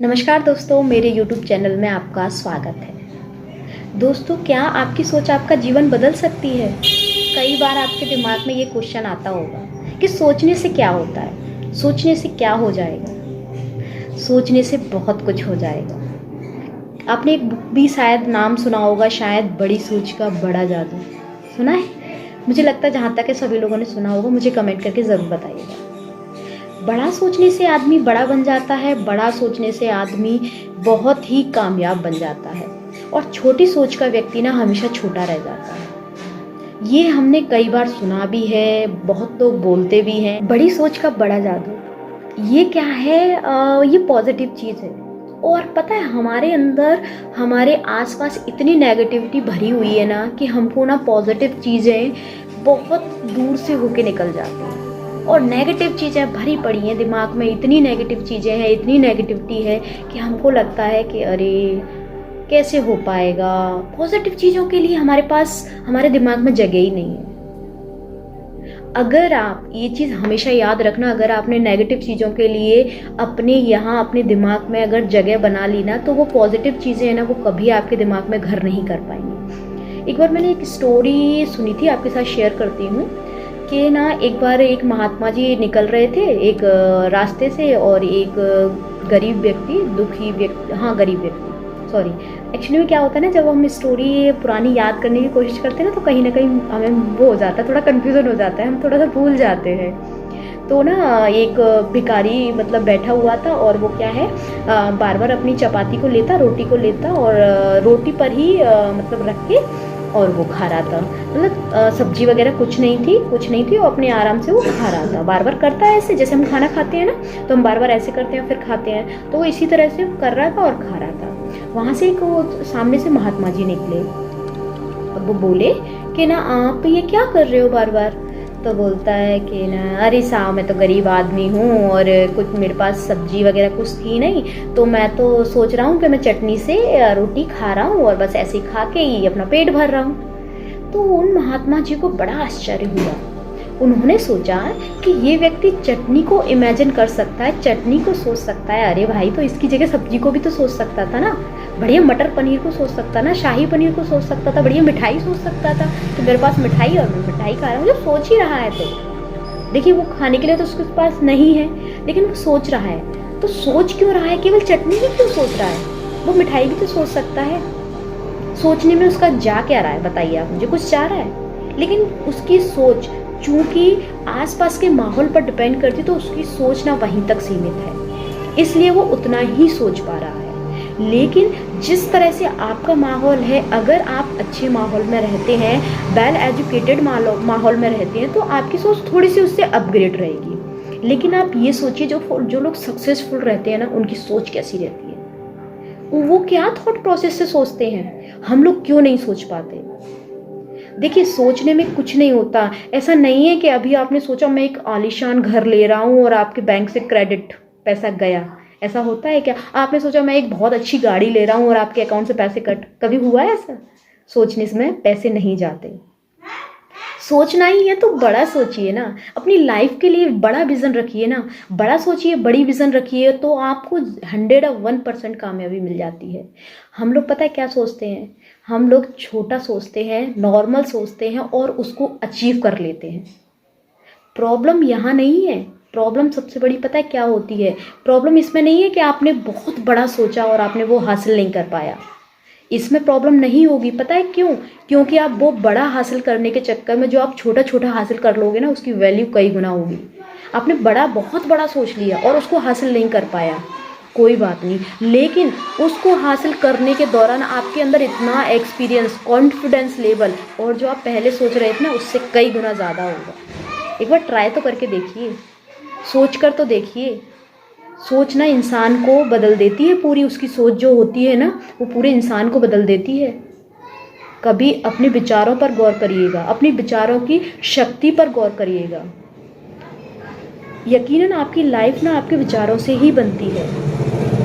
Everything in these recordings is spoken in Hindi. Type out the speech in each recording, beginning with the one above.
नमस्कार दोस्तों, मेरे YouTube चैनल में आपका स्वागत है। दोस्तों, क्या आपकी सोच आपका जीवन बदल सकती है? कई बार आपके दिमाग में ये क्वेश्चन आता होगा कि सोचने से क्या होता है? सोचने से क्या हो जाएगा? सोचने से बहुत कुछ हो जाएगा। आपने एक बुक भी शायद नाम सुना होगा, शायद बड़ी सोच का बड़ा जादू। सुना है? मुझे लगता है जहाँ तक है सभी लोगों ने सुना होगा। मुझे कमेंट करके ज़रूर बताइएगा। बड़ा सोचने से आदमी बड़ा बन जाता है, बड़ा सोचने से आदमी बहुत ही कामयाब बन जाता है और छोटी सोच का व्यक्ति ना हमेशा छोटा रह जाता है। ये हमने कई बार सुना भी है, बहुत लोग बोलते भी हैं। बड़ी सोच का बड़ा जादू, ये क्या है? ये पॉजिटिव चीज़ है। और पता है, हमारे अंदर हमारे आसपास इतनी नेगेटिविटी भरी हुई है ना कि हमको ना पॉजिटिव चीज़ें बहुत दूर से होके निकल जाती हैं और नेगेटिव चीज़ें भरी पड़ी हैं दिमाग में। इतनी नेगेटिव चीज़ें हैं, इतनी नेगेटिविटी है कि हमको लगता है कि अरे कैसे हो पाएगा। पॉजिटिव चीज़ों के लिए हमारे पास, हमारे दिमाग में जगह ही नहीं है। अगर आप ये चीज़ हमेशा याद रखना, अगर आपने नेगेटिव चीज़ों के लिए अपने यहाँ अपने दिमाग में अगर जगह बना ली ना, तो वो पॉजिटिव चीज़ें हैं ना, वो कभी आपके दिमाग में घर नहीं कर पाएंगी। एक बार मैंने एक स्टोरी सुनी थी, आपके साथ शेयर करती हूँ कि ना एक बार एक महात्मा जी निकल रहे थे एक रास्ते से और एक गरीब व्यक्ति, दुखी व्यक्ति, हाँ गरीब व्यक्ति, सॉरी। एक्चुअली में क्या होता है ना, जब हम स्टोरी पुरानी याद करने की कोशिश करते हैं ना, तो कहीं ना कहीं हमें वो हो जाता है, थोड़ा कन्फ्यूज़न हो जाता है, हम थोड़ा सा भूल जाते हैं। तो ना एक भिखारी मतलब बैठा हुआ था और वो क्या है, बार बार अपनी चपाती को लेता, रोटी को लेता और रोटी पर ही मतलब रख के और वो खा रहा था। मतलब सब्जी वगैरह कुछ नहीं थी, वो अपने आराम से वो खा रहा था। बार बार करता है ऐसे, जैसे हम खाना खाते हैं ना, तो हम बार बार ऐसे करते हैं फिर खाते हैं, तो वो इसी तरह से कर रहा था और खा रहा था। वहाँ से एक वो सामने से महात्मा जी निकले और वो बोले कि ना आप ये क्या कर रहे हो बार बार? तो बोलता है कि ना अरे साहब, मैं तो गरीब आदमी हूँ और कुछ मेरे पास सब्जी वगैरह कुछ थी नहीं, तो मैं तो सोच रहा हूँ कि मैं चटनी से रोटी खा रहा हूँ और बस ऐसे ही खा के ही अपना पेट भर रहा हूँ। तो उन महात्मा जी को बड़ा आश्चर्य हुआ। उन्होंने सोचा कि ये व्यक्ति चटनी को इमेजिन कर सकता है, चटनी को सोच सकता है। अरे भाई, तो इसकी जगह सब्जी को भी तो सोच सकता था ना, बढ़िया मटर पनीर को सोच सकता ना, शाही पनीर को सोच सकता था, बढ़िया मिठाई सोच सकता था कि मेरे पास मिठाई और मैं मिठाई खा रहा हूँ। जब सोच ही रहा है तो देखिए, वो खाने के लिए तो उसके पास नहीं है, लेकिन वो सोच रहा है। तो सोच क्यों रहा है? केवल चटनी ही क्यों सोच रहा है? वो मिठाई भी तो सोच सकता है। सोचने में उसका जा क्या रहा है बताइए आप मुझे? कुछ जा रहा है, लेकिन उसकी सोच चूंकि आसपास के माहौल पर डिपेंड करती, तो उसकी सोच ना वहीं तक सीमित है, इसलिए वो उतना ही सोच पा रहा है। लेकिन जिस तरह से आपका माहौल है, अगर आप अच्छे माहौल में रहते हैं, वेल एजुकेटेड माहौल में रहते हैं, तो आपकी सोच थोड़ी सी उससे अपग्रेड रहेगी। लेकिन आप ये सोचिए, जो लोग सक्सेसफुल रहते हैं ना, उनकी सोच कैसी रहती है? वो क्या थॉट प्रोसेस से सोचते हैं, हम लोग क्यों नहीं सोच पाते? देखिए, सोचने में कुछ नहीं होता। ऐसा नहीं है कि अभी आपने सोचा मैं एक आलीशान घर ले रहा हूँ और आपके बैंक से क्रेडिट पैसा गया। ऐसा होता है क्या? आपने सोचा मैं एक बहुत अच्छी गाड़ी ले रहा हूँ और आपके अकाउंट से पैसे कट, कभी हुआ है ऐसा? सोचने में पैसे नहीं जाते। सोचना ही है तो बड़ा सोचिए ना, अपनी लाइफ के लिए बड़ा विजन रखिए ना, बड़ा सोचिए, बड़ी विजन रखिए, तो आपको 101% कामयाबी मिल जाती है। हम लोग पता है क्या सोचते हैं? हम लोग छोटा सोचते हैं, नॉर्मल सोचते हैं और उसको अचीव कर लेते हैं। प्रॉब्लम यहाँ नहीं है। प्रॉब्लम सबसे बड़ी पता है क्या होती है? प्रॉब्लम इसमें नहीं है कि आपने बहुत बड़ा सोचा और आपने वो हासिल नहीं कर पाया। इसमें प्रॉब्लम नहीं होगी। पता है क्यों? क्योंकि आप वो बड़ा हासिल करने के चक्कर में जो आप छोटा छोटा हासिल कर लोगे ना, उसकी वैल्यू कई गुना होगी। आपने बहुत बड़ा सोच लिया और उसको हासिल नहीं कर पाया, कोई बात नहीं, लेकिन उसको हासिल करने के दौरान आपके अंदर इतना एक्सपीरियंस, कॉन्फिडेंस लेवल और जो आप पहले सोच रहे थे ना, उससे कई गुना ज़्यादा होगा। एक बार ट्राई तो करके देखिए, सोच कर तो देखिए। सोच ना इंसान को बदल देती है पूरी, उसकी सोच जो होती है ना, वो पूरे इंसान को बदल देती है। कभी अपने विचारों पर गौर करिएगा, अपने विचारों की शक्ति पर गौर करिएगा। यकीनन आपकी लाइफ ना आपके विचारों से ही बनती है।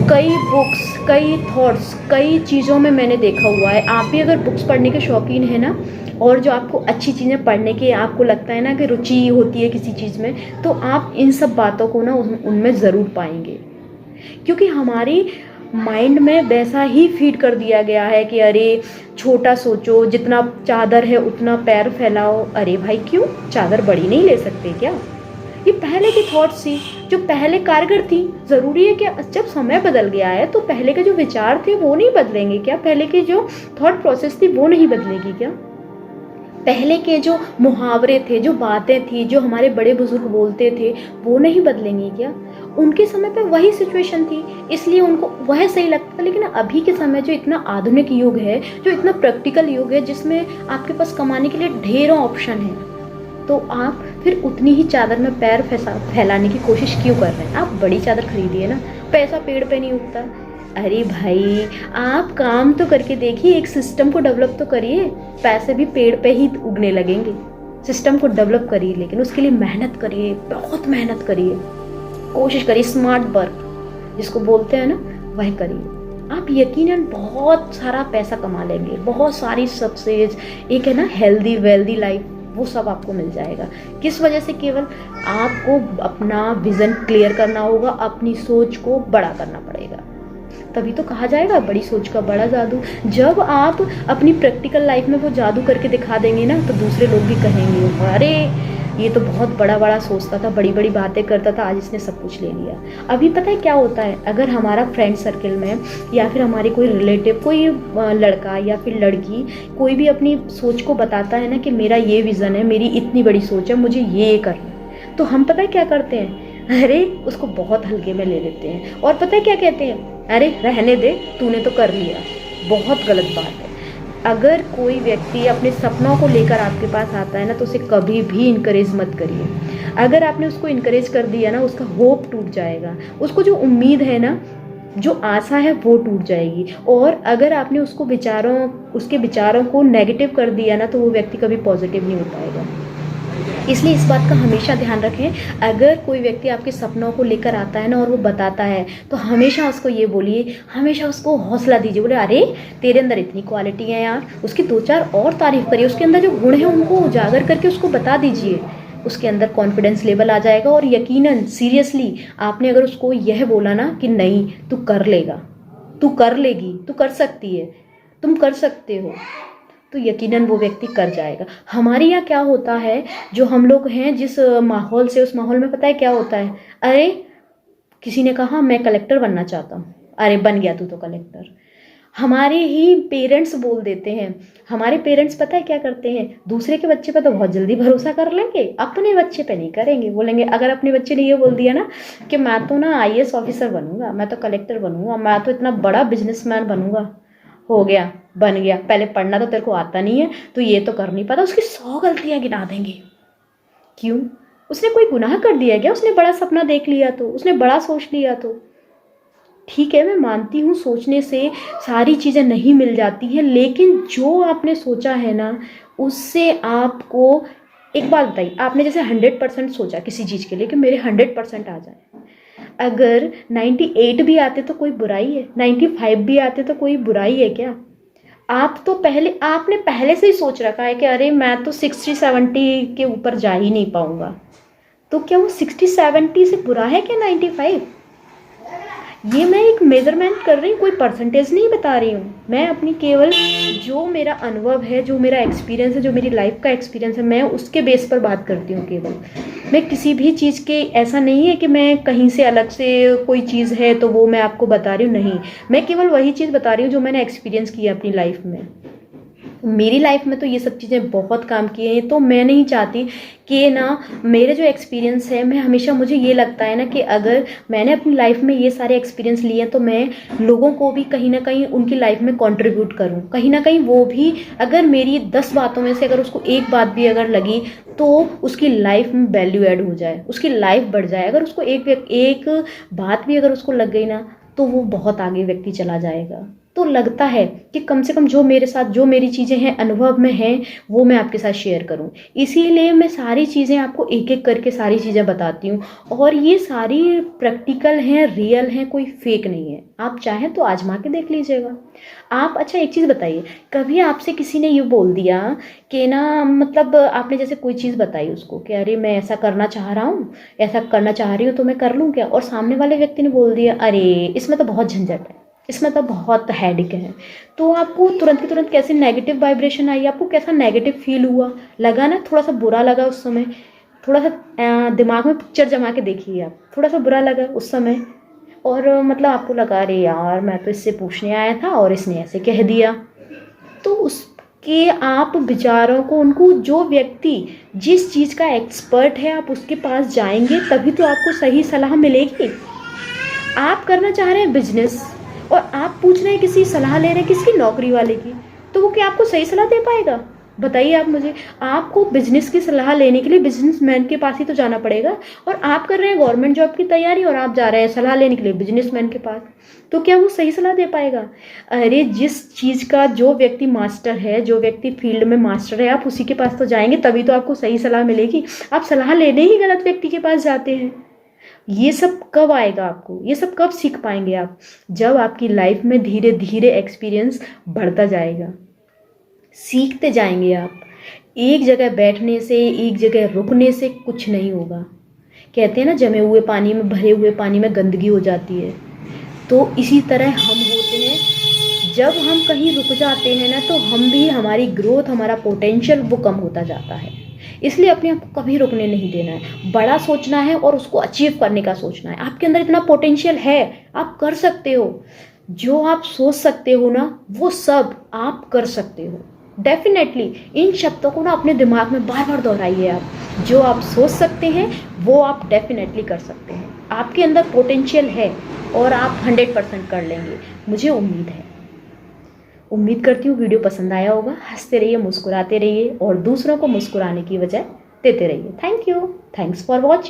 कई बुक्स, कई थॉट्स, कई चीज़ों में मैंने देखा हुआ है। आप भी अगर बुक्स पढ़ने के शौकीन हैं ना, और जो आपको अच्छी चीज़ें पढ़ने की आपको लगता है ना कि रुचि होती है किसी चीज़ में, तो आप इन सब बातों को ना उनमें ज़रूर पाएंगे। क्योंकि हमारी माइंड में वैसा ही फीड कर दिया गया है कि अरे छोटा सोचो, जितना चादर है उतना पैर फैलाओ। अरे भाई क्यों, चादर बड़ी नहीं ले सकते क्या? ये पहले की थॉट्स थी जो पहले कारगर थी। ज़रूरी है कि जब समय बदल गया है तो पहले के जो विचार थे वो नहीं बदलेंगे क्या? पहले की जो थॉट प्रोसेस थी वो नहीं बदलेगी क्या? पहले के जो मुहावरे थे, जो बातें थी, जो हमारे बड़े बुजुर्ग बोलते थे, वो नहीं बदलेंगे क्या? उनके समय पे वही सिचुएशन थी, इसलिए उनको वह सही लगता था। लेकिन अभी के समय जो इतना आधुनिक युग है, जो इतना प्रैक्टिकल युग है, जिसमें आपके पास कमाने के लिए ढेरों ऑप्शन है, तो आप फिर उतनी ही चादर में पैर फैलाने की कोशिश क्यों कर रहे हैं? आप बड़ी चादर खरीदिए ना, पैसा पेड़ पे नहीं उगता। अरे भाई आप काम तो करके देखिए, एक सिस्टम को डेवलप तो करिए, पैसे भी पेड़ पे ही उगने लगेंगे। सिस्टम को डेवलप करिए, लेकिन उसके लिए मेहनत करिए, बहुत मेहनत करिए, कोशिश करिए, स्मार्ट वर्क जिसको बोलते हैं ना, वह करिए। आप यकीनन बहुत सारा पैसा कमा लेंगे, बहुत सारी सक्सेस, एक है ना हेल्दी वेल्दी लाइफ, वो सब आपको मिल जाएगा। किस वजह से? केवल आपको अपना विजन क्लियर करना होगा, अपनी सोच को बड़ा करना पड़ेगा, तभी तो कहा जाएगा बड़ी सोच का बड़ा जादू। जब आप अपनी प्रैक्टिकल लाइफ में वो जादू करके दिखा देंगे ना, तो दूसरे लोग भी कहेंगे अरे ये तो बहुत बड़ा बड़ा सोचता था, बड़ी बड़ी बातें करता था, आज इसने सब कुछ ले लिया। अभी पता है क्या होता है, अगर हमारा फ्रेंड सर्कल में या फिर हमारे कोई रिलेटिव, कोई लड़का या फिर लड़की कोई भी अपनी सोच को बताता है ना कि मेरा ये विज़न है, मेरी इतनी बड़ी सोच है, मुझे ये करना है, तो हम पता है क्या करते हैं? अरे उसको बहुत हल्के में ले लेते हैं, और पता है क्या कहते हैं? अरे रहने दे, तूने तो कर लिया। बहुत गलत बात है। अगर कोई व्यक्ति अपने सपनों को लेकर आपके पास आता है ना, तो उसे कभी भी इनकरेज मत करिए। अगर आपने उसको इनकरेज कर दिया ना, उसका होप टूट जाएगा, उसको जो उम्मीद है ना, जो आशा है वो टूट जाएगी। और अगर आपने उसके विचारों को नेगेटिव कर दिया ना, तो वो व्यक्ति कभी पॉजिटिव नहीं हो पाएगा। इसलिए इस बात का हमेशा ध्यान रखें। अगर कोई व्यक्ति आपके सपनों को लेकर आता है ना और वो बताता है, तो हमेशा उसको ये बोलिए, हमेशा उसको हौसला दीजिए, बोले अरे तेरे अंदर इतनी क्वालिटी है यार, उसकी 2-4 और तारीफ करिए, उसके अंदर जो गुण है उनको उजागर करके उसको बता दीजिए। उसके अंदर कॉन्फिडेंस लेवल आ जाएगा, और यकीनन सीरियसली आपने अगर उसको यह बोला ना कि नहीं तू कर लेगा, तू कर लेगी, तू कर सकती है, तुम कर सकते हो, तो यकीनन वो व्यक्ति कर जाएगा। हमारे यहाँ क्या होता है, जो हम लोग हैं जिस माहौल से, उस माहौल में पता है क्या होता है? अरे किसी ने कहा मैं कलेक्टर बनना चाहता हूँ, अरे बन गया तू तो कलेक्टर। हमारे ही पेरेंट्स बोल देते हैं। हमारे पेरेंट्स पता है क्या करते हैं? दूसरे के बच्चे पे तो बहुत जल्दी भरोसा कर लेंगे, अपने बच्चे पे नहीं करेंगे। बोलेंगे, अगर अपने बच्चे ने ये बोल दिया ना कि मैं तो ना IAS ऑफिसर बनूंगा, मैं तो कलेक्टर बनूंगा, मैं तो इतना बड़ा बिजनेसमैन बनूंगा, हो गया, बन गया। पहले पढ़ना तो तेरे को आता नहीं है, तो ये तो कर नहीं पाता। उसकी 100 गलतियां गिना देंगे। क्यों? उसने कोई गुनाह कर दिया क्या? उसने बड़ा सपना देख लिया तो, उसने बड़ा सोच लिया तो। ठीक है, मैं मानती हूँ सोचने से सारी चीज़ें नहीं मिल जाती हैं, लेकिन जो आपने सोचा है ना, उससे आपको एक बात बताइए, आपने जैसे 100% सोचा किसी चीज़ के लिए कि मेरे 100% आ जाए, अगर 98 भी आते तो कोई बुराई है? 95 भी आते तो कोई बुराई है क्या? आपने पहले से ही सोच रखा है कि अरे मैं तो 60-70 के ऊपर जा ही नहीं पाऊंगा, तो क्या वो 60-70 से बुरा है क्या 95? ये मैं एक मेजरमेंट कर रही हूँ, कोई परसेंटेज नहीं बता रही हूँ। मैं अपनी केवल जो मेरा अनुभव है, जो मेरा एक्सपीरियंस है, जो मेरी लाइफ का एक्सपीरियंस है, मैं उसके बेस पर बात करती हूँ केवल। मैं किसी भी चीज़ के, ऐसा नहीं है कि मैं कहीं से अलग से कोई चीज़ है तो वो मैं आपको बता रही हूँ, नहीं। मैं केवल वही चीज़ बता रही हूँ जो मैंने एक्सपीरियंस किया अपनी लाइफ में। मेरी लाइफ में तो ये सब चीज़ें बहुत काम किए हैं, तो मैं नहीं चाहती कि ना मेरे जो एक्सपीरियंस है, मैं हमेशा, मुझे ये लगता है ना कि अगर मैंने अपनी लाइफ में ये सारे एक्सपीरियंस लिए हैं, तो मैं लोगों को भी कहीं ना कहीं उनकी लाइफ में कंट्रीब्यूट करूं। कहीं ना कहीं वो भी, अगर मेरी 10 बातों में से अगर उसको एक बात भी अगर लगी, तो उसकी लाइफ में वैल्यू ऐड हो जाए, उसकी लाइफ बढ़ जाए। अगर उसको एक बात भी अगर उसको लग गई ना, तो वो बहुत आगे व्यक्ति चला जाएगा। तो लगता है कि कम से कम जो मेरे साथ जो मेरी चीज़ें हैं अनुभव में हैं वो मैं आपके साथ शेयर करूं। इसीलिए मैं सारी चीज़ें आपको एक एक करके सारी चीज़ें बताती हूँ, और ये सारी प्रैक्टिकल हैं, रियल हैं, कोई फेक नहीं है। आप चाहें तो आजमा के देख लीजिएगा आप। अच्छा एक चीज़ बताइए, कभी आपसे किसी ने ये बोल दिया कि ना, मतलब आपने जैसे कोई चीज़ बताई उसको कि अरे मैं ऐसा करना चाह रहा हूँ, ऐसा करना चाह रही हूँ, तो मैं कर लूँ क्या, और सामने वाले व्यक्ति ने बोल दिया अरे इसमें तो बहुत झंझट है, इसमें तो बहुत हेडेक है, तो आपको तुरंत की तुरंत कैसे नेगेटिव वाइब्रेशन आई, आपको कैसा नेगेटिव फील हुआ, लगा ना, थोड़ा सा बुरा लगा उस समय। थोड़ा सा दिमाग में पिक्चर जमा के देखिए आप, थोड़ा सा बुरा लगा उस समय, और मतलब आपको लगा अरे यार मैं तो इससे पूछने आया था और इसने ऐसे कह दिया। तो उसके आप विचारों को, उनको, जो व्यक्ति जिस चीज़ का एक्सपर्ट है आप उसके पास जाएंगे तभी तो आपको सही सलाह मिलेगी। आप करना चाह रहे हैं बिजनेस और आप पूछ रहे हैं, किसी सलाह ले रहे हैं किसकी, नौकरी वाले की, तो वो क्या आपको सही सलाह दे पाएगा? बताइए आप मुझे। आपको बिजनेस की सलाह लेने के लिए बिजनेसमैन के पास ही तो जाना पड़ेगा, और आप कर रहे हैं गवर्नमेंट जॉब की तैयारी और आप जा रहे हैं सलाह लेने के लिए बिजनेसमैन के पास, तो क्या वो सही सलाह दे पाएगा? अरे जिस चीज़ का जो व्यक्ति मास्टर है, जो व्यक्ति फील्ड में मास्टर है, आप उसी के पास तो जाएंगे तभी तो आपको सही सलाह मिलेगी। आप सलाह लेने ही गलत व्यक्ति के पास जाते हैं। ये सब कब आएगा आपको, ये सब कब सीख पाएंगे आप? जब आपकी लाइफ में धीरे धीरे एक्सपीरियंस बढ़ता जाएगा, सीखते जाएंगे आप। एक जगह बैठने से, एक जगह रुकने से कुछ नहीं होगा। कहते हैं ना, जमे हुए पानी में, भरे हुए पानी में गंदगी हो जाती है, तो इसी तरह हम होते हैं। जब हम कहीं रुक जाते हैं ना, तो हम भी, हमारी ग्रोथ, हमारा पोटेंशियल वो कम होता जाता है। इसलिए अपने आप को कभी रुकने नहीं देना है, बड़ा सोचना है और उसको अचीव करने का सोचना है। आपके अंदर इतना पोटेंशियल है, आप कर सकते हो। जो आप सोच सकते हो ना, वो सब आप कर सकते हो। डेफिनेटली इन शब्दों को ना अपने दिमाग में बार बार दोहराइए आप। जो आप सोच सकते हैं वो आप डेफिनेटली कर सकते हैं। आपके अंदर पोटेंशियल है और आप 100% कर लेंगे, मुझे उम्मीद है। उम्मीद करती हूँ वीडियो पसंद आया होगा। हंसते रहिए, मुस्कुराते रहिए और दूसरों को मुस्कुराने की वजह देते रहिए। Thank you, thanks for watching.